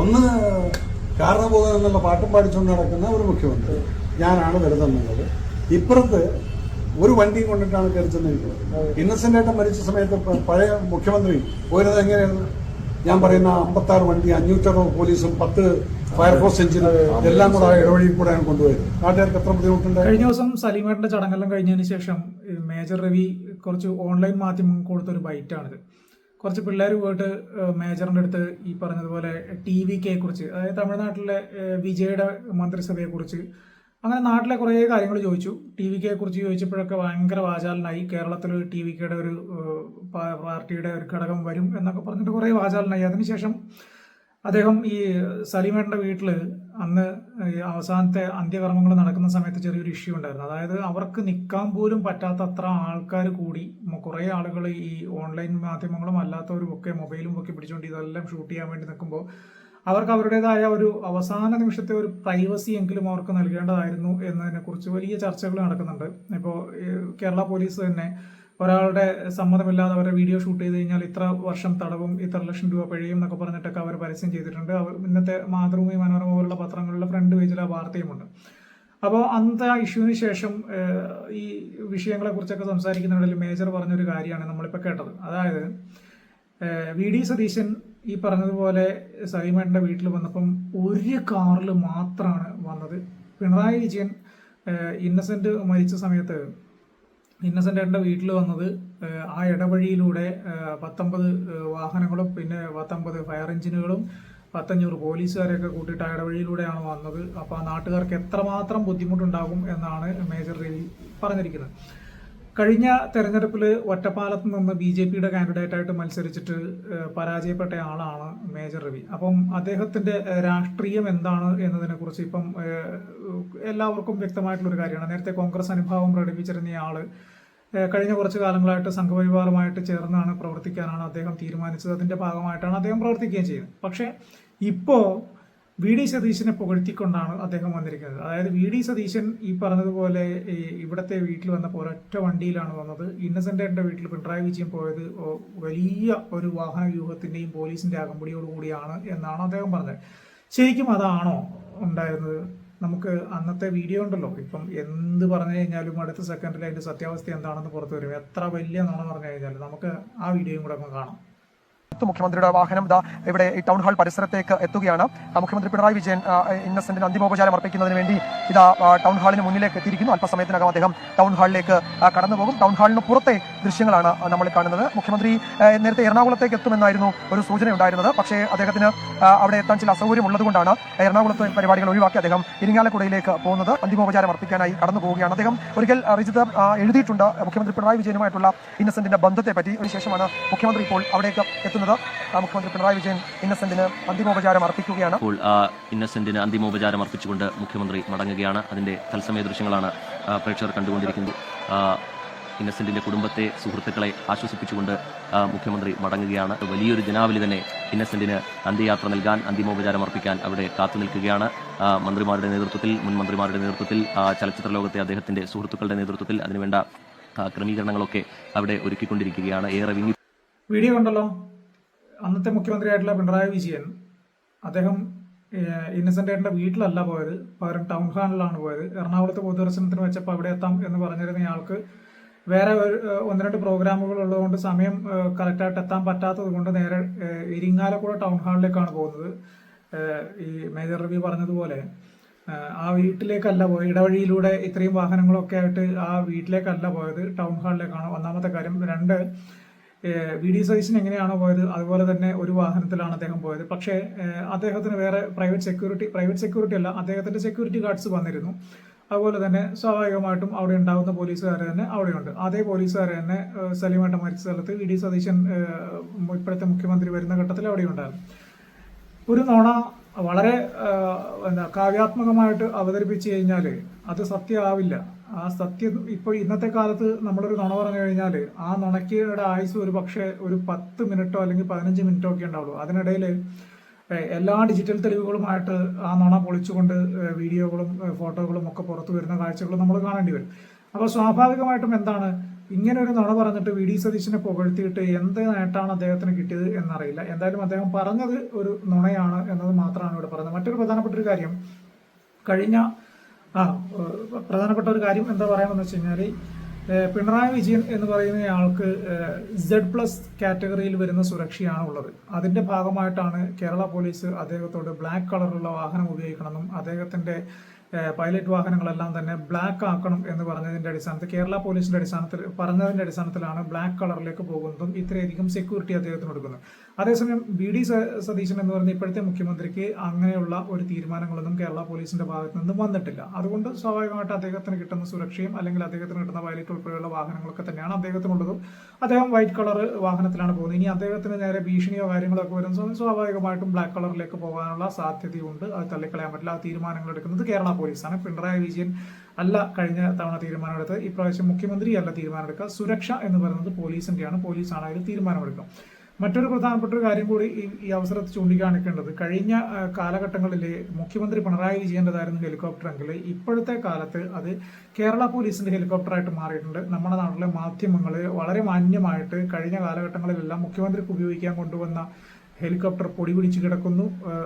ഒന്ന് കാരണബോധം എന്നുള്ള പാട്ടും പാടിച്ചുകൊണ്ട് നടക്കുന്ന ഒരു മുഖ്യമന്ത്രി, ഞാനാണ് വരുതെന്നുള്ളത്. ഇപ്പുറത്ത് ഒരു വണ്ടിയും കൊണ്ടിട്ടാണ് കയറി ചെന്നിരിക്കുന്നത്. ഇന്നസെന്റ് ആയിട്ട് മരിച്ച സമയത്ത് പഴയ മുഖ്യമന്ത്രി പോയിരുന്നത് എങ്ങനെയായിരുന്നു? ഞാൻ പറയുന്ന 56 വണ്ടി, 560 പോലീസും 10 ഫയർഫോഴ്സ് എഞ്ചിനും എല്ലാം കൂടെ ഇടവഴിയിൽ കൂടെയാണ് കൊണ്ടുപോയത്. നാട്ടുകാർക്ക് എത്ര ബുദ്ധിമുട്ടുണ്ട്. കഴിഞ്ഞ ദിവസം സലീമേട്ടന്റെ ചടങ്ങെല്ലാം കഴിഞ്ഞതിന് ശേഷം മേജർ രവി കുറച്ച് ഓൺലൈൻ മാധ്യമം കൊടുത്തൊരു ബൈറ്റാണിത്. കുറച്ച് പിള്ളേർ പോയിട്ട് മേജറിന്റെ അടുത്ത് ഈ പറഞ്ഞതുപോലെ TVK കുറിച്ച്, അതായത് തമിഴ്നാട്ടിലെ വിജയുടെ മന്ത്രിസഭയെക്കുറിച്ച്, അങ്ങനെ നാട്ടിലെ കുറേ കാര്യങ്ങൾ ചോദിച്ചു. TVK കുറിച്ച് ചോദിച്ചപ്പോഴൊക്കെ ഭയങ്കര വാചാലനായി. കേരളത്തിൽ TVKയുടെ ഒരു പാർട്ടിയുടെ ഒരു ഘടകം വരും എന്നൊക്കെ പറഞ്ഞിട്ട് കുറേ വാചാലനായി. അതിനുശേഷം അദ്ദേഹം ഈ സലീമേട്ടൻ്റെ വീട്ടിൽ അന്ന് അവസാനത്തെ അന്ത്യകർമ്മങ്ങൾ നടക്കുന്ന സമയത്ത് ചെറിയൊരു ഇഷ്യൂ ഉണ്ടായിരുന്നു. അതായത് അവർക്ക് നിൽക്കാൻ പോലും പറ്റാത്ത അത്ര ആൾക്കാർ കൂടി, കുറേ ആളുകൾ ഈ ഓൺലൈൻ മാധ്യമങ്ങളും അല്ലാത്തവരും ഒക്കെ മൊബൈലും ഒക്കെ പിടിച്ചുകൊണ്ട് ഇതെല്ലാം ഷൂട്ട് ചെയ്യാൻ വേണ്ടി നിൽക്കുമ്പോൾ അവർക്ക് അവരുടേതായ ഒരു അവസാന നിമിഷത്തെ ഒരു പ്രൈവസി എങ്കിലും അവർക്ക് നൽകേണ്ടതായിരുന്നു എന്നതിനെക്കുറിച്ച് വലിയ ചർച്ചകൾ നടക്കുന്നുണ്ട്. ഇപ്പോൾ കേരള പോലീസ് തന്നെ ഒരാളുടെ സമ്മതമില്ലാതെ അവരെ വീഡിയോ ഷൂട്ട് ചെയ്ത് കഴിഞ്ഞാൽ ഇത്ര വർഷം തടവും ഇത്ര ലക്ഷം രൂപ പിഴയും എന്നൊക്കെ പറഞ്ഞിട്ടൊക്കെ അവർ പരസ്യം ചെയ്തിട്ടുണ്ട്. ഇന്നത്തെ മാതൃഭൂമി, മനോരമ പോലുള്ള പത്രങ്ങളിലെ ഫ്രണ്ട് പേജിൽ ആ വാർത്തയുമുണ്ട്. അപ്പോൾ അന്നത്തെ ആ ഇഷ്യൂവിന് ശേഷം ഈ വിഷയങ്ങളെക്കുറിച്ചൊക്കെ സംസാരിക്കുന്നതിൽ മേജർ പറഞ്ഞൊരു കാര്യമാണ് നമ്മളിപ്പോൾ കേട്ടത്. അതായത് VD സതീശൻ ഈ പറഞ്ഞതുപോലെ സലീമേട്ടൻ്റെ വീട്ടിൽ വന്നപ്പം ഒരു കാറിൽ മാത്രമാണ് വന്നത്. പിണറായി വിജയൻ ഇന്നസെന്റ് മരിച്ച സമയത്ത് ഇന്നസെന്റ് ഏട്ടൻ്റെ വീട്ടിൽ വന്നത് ആ ഇടവഴിയിലൂടെ 19 വാഹനങ്ങളും പിന്നെ 19 ഫയർ എഞ്ചിനുകളും 500 പോലീസുകാരെയൊക്കെ കൂട്ടിയിട്ട് ആ ഇടവഴിയിലൂടെയാണ് വന്നത്. അപ്പോൾ ആ നാട്ടുകാർക്ക് എത്രമാത്രം ബുദ്ധിമുട്ടുണ്ടാകും എന്നാണ് മേജർ രവി പറഞ്ഞിരിക്കുന്നത്. കഴിഞ്ഞ തെരഞ്ഞെടുപ്പിൽ ഒറ്റപ്പാലത്ത് നിന്ന് BJPയുടെ കാൻഡിഡേറ്റായിട്ട് മത്സരിച്ചിട്ട് പരാജയപ്പെട്ട ആളാണ് മേജർ രവി. അപ്പം അദ്ദേഹത്തിന്റെ രാഷ്ട്രീയം എന്താണ് എന്നതിനെക്കുറിച്ച് ഇപ്പം എല്ലാവർക്കും വ്യക്തമായിട്ടുള്ളൊരു കാര്യമാണ്. നേരത്തെ കോൺഗ്രസ് അനുഭാവം പ്രകടിപ്പിച്ചിരുന്ന ആള് കഴിഞ്ഞ കുറച്ച് കാലങ്ങളായിട്ട് സംഘപരിവാറുമായിട്ട് ചേർന്നാണ് പ്രവർത്തിക്കാനാണ് അദ്ദേഹം തീരുമാനിച്ചത്. അതിന്റെ ഭാഗമായിട്ടാണ് അദ്ദേഹം പ്രവർത്തിക്കുകയും ചെയ്യുന്നത്. പക്ഷേ ഇപ്പോൾ VD സതീശനെ പുകഴ്ത്തിക്കൊണ്ടാണ് അദ്ദേഹം വന്നിരിക്കുന്നത്. അതായത് VD സതീശൻ ഈ പറഞ്ഞതുപോലെ ഇവിടുത്തെ വീട്ടിൽ വന്നപ്പോൾ ഒരൊറ്റ വണ്ടിയിലാണ് വന്നത്. ഇന്നസെന്റിന്റെ വീട്ടിൽ പിണറായി വിജയൻ പോയത് വലിയ ഒരു വാഹന വ്യൂഹത്തിന്റെയും പോലീസിന്റെ അകമ്പടിയോടുകൂടിയാണ് എന്നാണ് അദ്ദേഹം പറഞ്ഞത്. ശരിക്കും അതാണോ ഉണ്ടായിരുന്നത്? നമുക്ക് അന്നത്തെ വീഡിയോ ഉണ്ടല്ലോ, ഇപ്പം എന്ത് പറഞ്ഞു കഴിഞ്ഞാലും അടുത്ത സെക്കൻഡിൽ അതിന്റെ സത്യാവസ്ഥ എന്താണെന്ന് പുറത്തു വരും. എത്ര വലിയ നുണ പറഞ്ഞു കഴിഞ്ഞാലും നമുക്ക് ആ വീഡിയോയും കൂടെ ഒന്ന് കാണാം. മുഖ്യമന്ത്രിയുടെ വാഹനം ഇവിടെ ഈ ടൗൺ ഹാൾ പരിസരത്തേക്ക് എത്തുകയാണ്. മുഖ്യമന്ത്രി പിണറായി വിജയൻ ഇന്നസെന്റിന് അന്തിമോപചാരം അർപ്പിക്കുന്നതിന് വേണ്ടി ടൗൺ ഹാളിന് മുന്നിലേക്ക് എത്തിയിരിക്കുന്നു. അല്പസമയത്തിനകം അദ്ദേഹം ടൗൺ ഹാളിലേക്ക് കടന്നുപോകും. ടൗൺ ഹാളിന് പുറത്തെ ദൃശ്യങ്ങളാണ് നമ്മൾ കാണുന്നത്. മുഖ്യമന്ത്രി നേരത്തെ എറണാകുളത്തേക്ക് എത്തുമെന്നായിരുന്നു ഒരു സൂചന ഉണ്ടായിരുന്നത്. പക്ഷേ അദ്ദേഹത്തിന് അവിടെ എത്താൻ ചില അസൗകര്യം ഉള്ളതുകൊണ്ടാണ് എറണാകുളത്തെ പരിപാടികൾ ഒഴിവാക്കി അദ്ദേഹം ഇരിങ്ങാലക്കുടയിലേക്ക് പോകുന്നത്. അന്തിമോപചാരം അർപ്പിക്കാനായി കടന്നു പോവുകയാണ് അദ്ദേഹം. ഒരിക്കൽ റിജിത്ത് എഴുതിയിട്ടുണ്ട് മുഖ്യമന്ത്രി പിണറായി വിജയനുമായിട്ടുള്ള ഇന്നസെന്റിന്റെ ബന്ധത്തെ പറ്റി. അതിനുശേഷമാണ് മുഖ്യമന്ത്രി ഇപ്പോൾ അവിടേക്ക് എത്തുന്നത്. മുഖ്യമന്ത്രി പിണറായി വിജയൻ ഇന്നസെന്റിന് അന്തിമോപചാരം അർപ്പിക്കുകയാണ്. ഇപ്പോൾ ഇന്നസെന്റിന് അന്തിമോപചാരം അർപ്പിച്ചുകൊണ്ട് മുഖ്യമന്ത്രി മടങ്ങുകയാണ്. അതിന്റെ തത്സമയ ദൃശ്യങ്ങളാണ് പ്രേക്ഷകർ കണ്ടുകൊണ്ടിരിക്കുന്നത്. ഇന്നസെന്റിന്റെ കുടുംബത്തെ, സുഹൃത്തുക്കളെ ആശ്വസിപ്പിച്ചുകൊണ്ട് മുഖ്യമന്ത്രി മടങ്ങുകയാണ്. വലിയൊരു ജനാവലി തന്നെ ഇന്നസെന്റിന് അന്ത്യയാത്ര നൽകാൻ, അന്തിമോപചാരം അർപ്പിക്കാൻ അവിടെ കാത്തു നിൽക്കുകയാണ്. മന്ത്രിമാരുടെ നേതൃത്വത്തിൽ, മുൻ മന്ത്രിമാരുടെ നേതൃത്വത്തിൽ, ചലച്ചിത്ര ലോകത്തെ അദ്ദേഹത്തിന്റെ സുഹൃത്തുക്കളുടെ നേതൃത്വത്തിൽ അതിനുവേണ്ട ക്രമീകരണങ്ങളൊക്കെ അവിടെ ഒരുക്കിക്കൊണ്ടിരിക്കുകയാണ്. ഏറെ വീഡിയോ കണ്ടല്ലോ. അന്നത്തെ മുഖ്യമന്ത്രിയായിട്ടുള്ള പിണറായി വിജയൻ അദ്ദേഹം ഇന്നസെന്റ് ഏട്ടൻ്റെ വീട്ടിലല്ല പോയത്, പകരം ടൗൺ ഹാളിലാണ് പോയത്. എറണാകുളത്ത് പൊതുദർശനത്തിന് വെച്ചപ്പോൾ അവിടെ എത്താം എന്ന് പറഞ്ഞിരുന്ന ആൾക്ക് വേറെ 1-2 പ്രോഗ്രാമുകൾ ഉള്ളതുകൊണ്ട് സമയം കറക്റ്റായിട്ട് എത്താൻ പറ്റാത്തത് കൊണ്ട് നേരെ ഇരിങ്ങാലക്കുട ടൗൺ ഹാളിലേക്കാണ് പോകുന്നത്. ഈ മേജർ രവി പറഞ്ഞതുപോലെ ആ വീട്ടിലേക്കല്ല പോയത്, ഇടവഴിയിലൂടെ ഇത്രയും വാഹനങ്ങളൊക്കെ ആയിട്ട് ആ വീട്ടിലേക്കല്ല പോയത്, ടൗൺ ഹാളിലേക്കാണ്. ഒന്നാമത്തെ കാര്യം. 2, VD സതീശൻ എങ്ങനെയാണോ പോയത് അതുപോലെ തന്നെ ഒരു വാഹനത്തിലാണ് അദ്ദേഹം പോയത്. പക്ഷേ അദ്ദേഹത്തിന് വേറെ പ്രൈവറ്റ് സെക്യൂരിറ്റി അല്ല, അദ്ദേഹത്തിന്റെ സെക്യൂരിറ്റി ഗാർഡ്സ് വന്നിരുന്നു. അതുപോലെ തന്നെ സ്വാഭാവികമായിട്ടും അവിടെ ഉണ്ടാകുന്ന പോലീസുകാർ തന്നെ അവിടെയുണ്ട്. അതേ പോലീസുകാർ തന്നെ സലീമേട്ടൻ മരിച്ച സ്ഥലത്ത് VD സതീശൻ ഇപ്പോഴത്തെ മുഖ്യമന്ത്രി വരുന്ന ഘട്ടത്തിൽ അവിടെ ഉണ്ടായിരുന്നു. ഒരു നുണ വളരെ കാവ്യാത്മകമായിട്ട് അവതരിപ്പിച്ചു കഴിഞ്ഞാൽ അത് സത്യമാവില്ല. ആ സത്യം ഇപ്പോൾ ഇന്നത്തെ കാലത്ത് നമ്മളൊരു നുണ പറഞ്ഞു കഴിഞ്ഞാൽ ആ നുണയ്ക്കയുടെ ആയുസ് ഒരു പക്ഷേ ഒരു 10 മിനിറ്റോ അല്ലെങ്കിൽ 15 മിനിറ്റോ ഒക്കെ ഉണ്ടാവുള്ളൂ. അതിനിടയിൽ എല്ലാ ഡിജിറ്റൽ തെളിവുകളുമായിട്ട് ആ നുണ പൊളിച്ചുകൊണ്ട് വീഡിയോകളും ഫോട്ടോകളും ഒക്കെ പുറത്തു വരുന്ന കാഴ്ചകൾ നമ്മൾ കാണേണ്ടി വരും. അപ്പോൾ സ്വാഭാവികമായിട്ടും എന്താണ്, ഇങ്ങനെ ഒരു നുണ പറഞ്ഞിട്ട് VD സതീശനെ പുകഴ്ത്തിയിട്ട് എന്ത് നേട്ടമാണ് അദ്ദേഹത്തിന് കിട്ടിയത് എന്നറിയില്ല. എന്തായാലും അദ്ദേഹം പറഞ്ഞത് ഒരു നുണയാണ് എന്നത് മാത്രമാണ് ഇവിടെ പറയുന്നത്. മറ്റൊരു പ്രധാനപ്പെട്ട ഒരു കാര്യം പ്രധാനപ്പെട്ട ഒരു കാര്യം എന്താ പറയാമെന്ന് വെച്ച് കഴിഞ്ഞാൽ, പിണറായി വിജയൻ എന്ന് പറയുന്ന ആൾക്ക് Z+ കാറ്റഗറിയിൽ വരുന്ന സുരക്ഷയാണ് ഉള്ളത്. അതിന്റെ ഭാഗമായിട്ടാണ് കേരള പോലീസ് അദ്ദേഹത്തോട് ബ്ലാക്ക് കളറുള്ള വാഹനം ഉപയോഗിക്കണമെന്നും അദ്ദേഹത്തിന്റെ പൈലറ്റ് വാഹനങ്ങളെല്ലാം തന്നെ ബ്ലാക്ക് ആക്കണം എന്ന് പറഞ്ഞതിന്റെ അടിസ്ഥാനത്തിൽ, കേരള പോലീസിന്റെ പറഞ്ഞതിന്റെ അടിസ്ഥാനത്തിലാണ് ബ്ലാക്ക് കളറിലേക്ക് പോകുന്നതും ഇത്രയധികം സെക്യൂരിറ്റി അദ്ദേഹത്തിന് കൊടുക്കുന്നത്. അതേസമയം BD സതീശൻ എന്ന് പറയുന്ന ഇപ്പോഴത്തെ മുഖ്യമന്ത്രിക്ക് അങ്ങനെയുള്ള ഒരു തീരുമാനങ്ങളൊന്നും കേരള പോലീസിന്റെ ഭാഗത്ത് നിന്നും വന്നിട്ടില്ല. അതുകൊണ്ട് സ്വാഭാവികമായിട്ട് അദ്ദേഹത്തിന് കിട്ടുന്ന സുരക്ഷയും അല്ലെങ്കിൽ അദ്ദേഹത്തിന് കിട്ടുന്ന പൈലറ്റ് ഉൾപ്പെടെയുള്ള വാഹനങ്ങളൊക്കെ തന്നെയാണ് അദ്ദേഹത്തിനുള്ളതും. അദ്ദേഹം വൈറ്റ് കളർ വാഹനത്തിലാണ് പോകുന്നത്. ഇനി അദ്ദേഹത്തിന് നേരെ ഭീഷണിയോ കാര്യങ്ങളോ ഒക്കെ വരുന്ന സമയം സ്വാഭാവികമായിട്ടും ബ്ലാക്ക് കളറിലേക്ക് പോകാനുള്ള സാധ്യതയുണ്ട്. അത് തള്ളിക്കളയാൻ പറ്റില്ല. ആ തീരുമാനങ്ങൾ എടുക്കുന്നത് കേരള പോലീസാണ്. പിണറായി വിജയൻ അല്ല കഴിഞ്ഞ തവണ തീരുമാനമെടുത്തത്. ഇപ്രാവശ്യം മുഖ്യമന്ത്രി അല്ല തീരുമാനമെടുക്കുക. സുരക്ഷ എന്ന് പറയുന്നത് പോലീസിന്റെയാണ്. പോലീസാണ് അതിൽ തീരുമാനമെടുക്കുക. മറ്റൊരു പ്രധാനപ്പെട്ട ഒരു കാര്യം കൂടി ഈ അവസരത്തിൽ ചൂണ്ടിക്കാണിക്കേണ്ടത്, കഴിഞ്ഞ കാലഘട്ടങ്ങളിൽ മുഖ്യമന്ത്രി പിണറായി വിജയൻ്റെതായിരുന്നു ഹെലികോപ്റ്റർ എങ്കിൽ ഇപ്പോഴത്തെ കാലത്ത് അത് കേരള പോലീസിന്റെ ഹെലികോപ്റ്ററായിട്ട് മാറിയിട്ടുണ്ട്. നമ്മുടെ നാട്ടിലെ മാധ്യമങ്ങൾ വളരെ മാന്യമായിട്ട് കഴിഞ്ഞ കാലഘട്ടങ്ങളിലെല്ലാം മുഖ്യമന്ത്രിക്ക് ഉപയോഗിക്കാൻ കൊണ്ടുവന്ന ഹെലികോപ്റ്റർ പൊടി പിടിച്ച് കിടക്കുന്നു,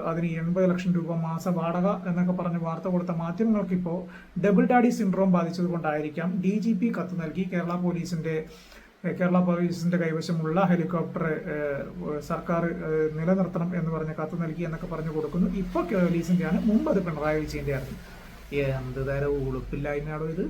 അതിന് 80 ലക്ഷം രൂപ മാസ വാടക എന്നൊക്കെ പറഞ്ഞ് വാർത്ത കൊടുത്ത മാധ്യമങ്ങൾക്ക് ഇപ്പോൾ ഡബിൾ ഡാഡി സിൻഡ്രോം ബാധിച്ചത് കൊണ്ടായിരിക്കാം DGP കത്ത് നൽകി കേരള പോലീസിന്റെ കൈവശമുള്ള ഹെലികോപ്റ്റർ സർക്കാർ നിലനിർത്തണം എന്ന് പറഞ്ഞ് കത്ത് നൽകി എന്നൊക്കെ പറഞ്ഞു കൊടുക്കുന്നു. ഇപ്പോൾ പോലീസിന്റെയാണ്, മുമ്പ് അത് പിണറായി വിജയന്റെ ആയിരുന്നു. എന്ത് തരം ഉളുപ്പില്ലായ്മയാണോ ഇത്?